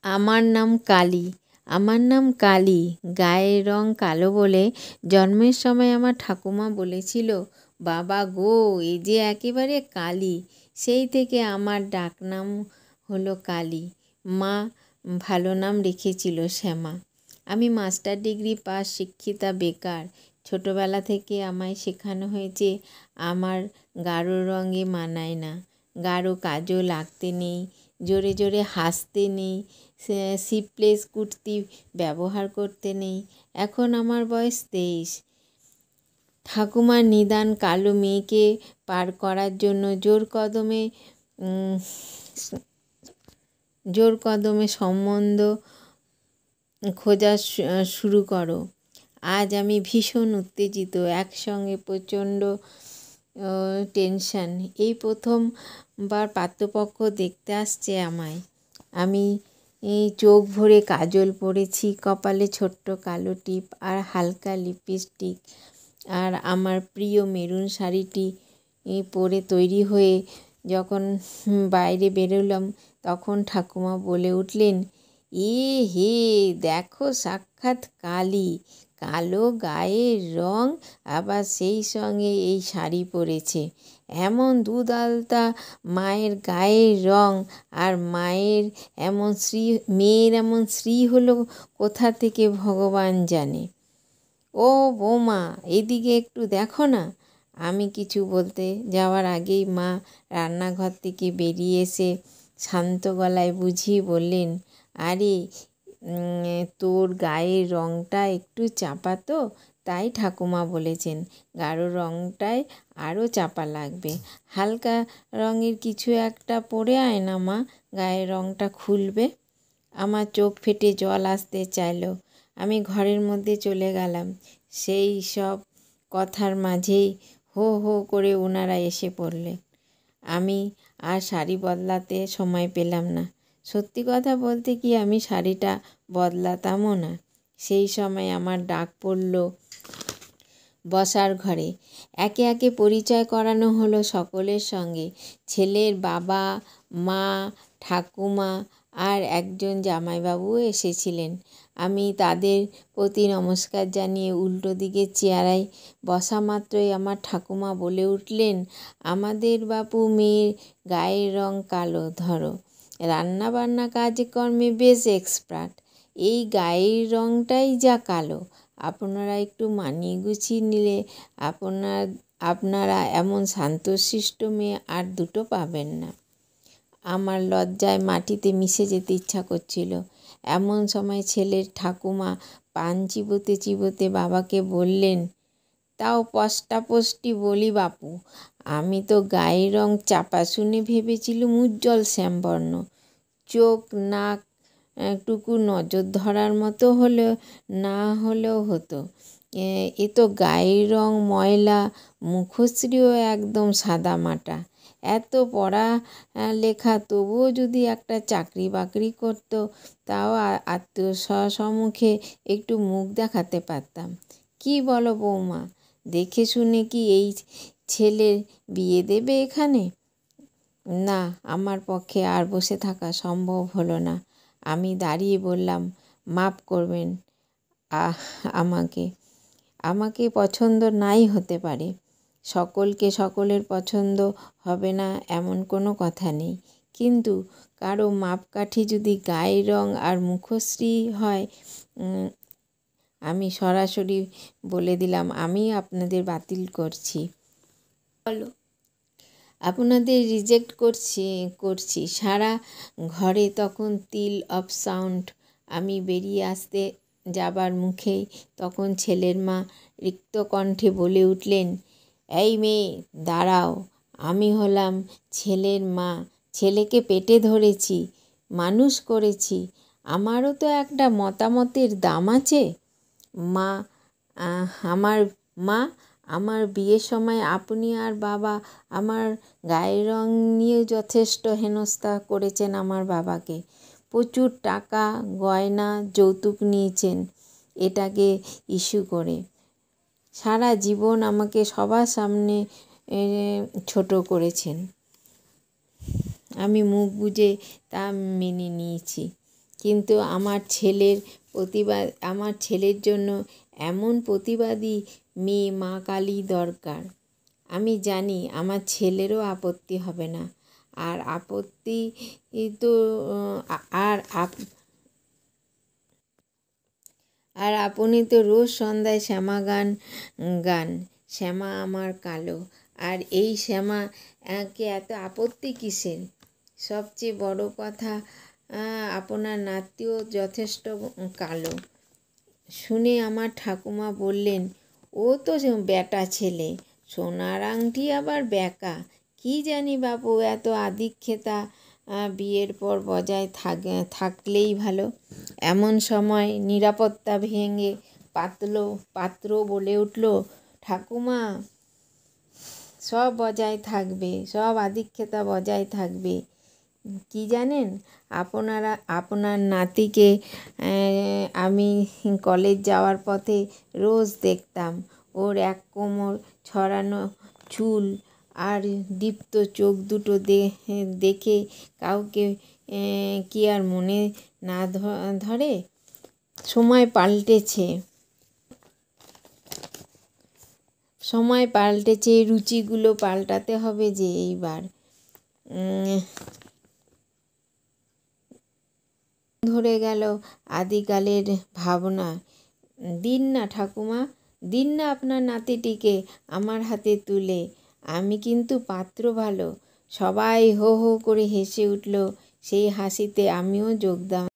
আমার নাম কালী। আমার নাম কালী, গায়ের রং কালো বলে জন্মের সময় আমার ঠাকুমা বলেছিল, বাবা গো এ যে একেবারে কালী। সেই থেকে আমার ডাকনাম হলো কালী। মা ভালো নাম রেখেছিল শ্যামা। আমি মাস্টার ডিগ্রি পাস, শিক্ষিতা, বেকার। ছোটোবেলা থেকে আমায় শেখানো হয়েছে আমার গাঢ় রঙে মানায় না, গাঢ় কাজল আঁকতে নেই, জোরে জোরে হাসতে নেই, স্লিভলেস কুর্তি ব্যবহার করতে নেই। এখন আমার বয়স 23। ঠাকুমার নিদান কালো মেয়েকে পার করার জন্য জোর কদমে সম্বন্ধ খোঁজা শুরু করো। আজ আমি ভীষণ উত্তেজিত, একসঙ্গে প্রচণ্ড টেনশন। এই প্রথমবার পাত্রপক্ষ দেখতে আসছে আমায়। আমি চোখ ভরে কাজল পরেছি, কপালে ছোট্ট কালো টিপ আর হালকা লিপস্টিক, আর আমার প্রিয় মেরুন শাড়িটি পরে তৈরি হয়ে যখন বাইরে বেরোলাম, তখন ঠাকুমা বলে উঠলেন, এ হে দেখো সাক্ষাৎ কালী, কালো গায়ের রং, আবার সেই সঙ্গে এই শাড়ি পরেছে। এমন দুধ আলতা মায়ের গায়ের রং, আর মেয়ের এমন শ্রী হলো কোথা থেকে ভগবান জানে। ও বৌমা, এদিকে একটু দেখো না। আমি কিছু বলতে যাওয়ার আগেই মা রান্নাঘর থেকে বেরিয়ে এসে শান্ত গলায় বুঝিয়ে বললেন, আরে তোর গায়ের রঙটা একটু চাপা তো, তাই ঠাকুমা বলেছেন গাঢ় রঙটায় আরও চাপা লাগবে। হালকা রঙের কিছু একটা পরে আয় না মা, গায়ের রঙটা খুলবে। আমার চোখ ফেটে জল আসতে চাইল। আমি ঘরের মধ্যে চলে গেলাম। সেই সব কথার মাঝেই হো হো করে ওনারা এসে পড়লেন। আমি আর শাড়ি বদলাতে সময় পেলাম না। সত্যি কথা বলতে কি, আমি শাড়িটা বদলাতামও না। সেই সময় আমার ডাক পড়ল বসার ঘরে। একে একে পরিচয় করানো হলো সকলের সঙ্গে। ছেলের বাবা, মা, ঠাকুমা আর একজন জামাইবাবুও এসেছিলেন। আমি তাদের প্রতি নমস্কার জানিয়ে উল্টো দিকের চেয়ারে বসা মাত্রই আমার ঠাকুমা বলে উঠলেন, আমাদের বাপু মেয়ের গায়ের রং কালো, ধরো। রান্না বান্না কাজকর্মে বেশ এক্সপার্ট, এই গায়ের রংটাই যা কালো। আপনারা একটু মানিয়ে গুছিয়ে নিলে আপনারা এমন শান্তশিষ্ট মেয়ে আর দুটো পাবেন না। আমার লজ্জায় মাটিতে মিশে যেতে ইচ্ছা করছিল। এমন সময় ছেলের ঠাকুমা পান চিবোতে চিবোতে বাবাকে বললেন, তাও স্পষ্টাস্পষ্টি বলি বাপু, আমি তো গায়ের রং চাপা শুনে ভেবেছিলুম উজ্জ্বল শ্যামবর্ণ। চোখ নাক টুকু নজর ধরার মতো না হলেও হতো। এ তো গায়ের রং ময়লা, মুখশ্রীও একদম সাদামাটা। এত পড়া লেখা, তবুও যদি একটা চাকরি বাকরি করতো, তাও আত্মীয় সম্মুখে একটু মুখ দেখাতে পারতাম। কি বলো বৌমা, দেখে শুনে কি এই ছেলের বিয়ে দেবে এখানে? না, আমার পক্ষে আর বসে থাকা সম্ভব হলো না। আমি দাঁড়িয়ে বললাম, মাপ করবেন আমাকে পছন্দ নাই হতে পারে। সকলকে সকলের পছন্দ হবে না এমন কোনো কথা নেই, কিন্তু কারো মাপকাঠি যদি গায়ের রং আর মুখশ্রী হয়, আমি সরাসরি বলে দিলাম, আমি আপনাদের বাতিল করছি, আপনাদের রিজেক্ট করছি। সারা ঘরে তখন তিল অফ সাউন্ড। আমি বেরিয়ে আসতে যাবার মুখেই তখন ছেলের মা রিক্ত কণ্ঠে বলে উঠলেন, এই মেয়ে দাঁড়াও, আমি হলাম ছেলের মা। ছেলেকে পেটে ধরেছি, মানুষ করেছি, আমারও তো একটা মতামতের দাম আছে। আমার বিয়ের সময় আপনি আর বাবা আমার গায়ের রং নিয়ে যথেষ্ট হেনস্থা করেছেন। আমার বাবাকে প্রচুর টাকা গয়না যৌতুক নিয়েছেন এটাকে ইস্যু করে। সারা জীবন আমাকে সবার সামনে ছোট করেছেন। আমি মুখ বুজে তা মেনে নিয়েছি। কিন্তু আমার ছেলের জন্য এমন প্রতিবাদী মেয়ে মা কালী দরকার। আমি জানি আমার ছেলেরও আপত্তি হবে না। আর আপত্তি তো আর আর আপনি তো রোজ সন্ধ্যায় শ্যামা গান শ্যামা আমার কালো। আর এই শ্যামাকে এত আপত্তি কিসের? সবচেয়ে বড় কথা, আপনার নাতিও যথেষ্ট কালো। শুনে আমার ঠাকুমা বললেন, ও তো বেটা ছেলে, সোনার আংটি আবার ব্যাকা। কি জানি বাপু, এত আদিক্ষেতা বিয়ের পর বজায় থাকলেই ভালো। এমন সময় নিরাপত্তা ভেঙে পাত্র বলে উঠল, ঠাকুমা, সব বজায় থাকবে, সব আদিক্ষেতা বজায় থাকবে। কি জানেন, আপনার নাতিকে আমি কলেজ যাওয়ার পথে রোজ দেখতাম। ওর এক কোমর ছড়ানো চুল আর দীপ্ত চোখ দুটো দেখে কাউকে কি আর মনে না ধরে? সময় পাল্টেছে, রুচিগুলো পাল্টাতে হবে যে এইবার। ধরে গেল আদিকালের ভাবনা। দিন না ঠাকুমা, দিন না আপনার নাতিটিকে আমার হাতে তুলে। আমি কিন্তু পাত্র ভালো। সবাই হো হো করে হেসে উঠল। সেই হাসিতে আমিও যোগদান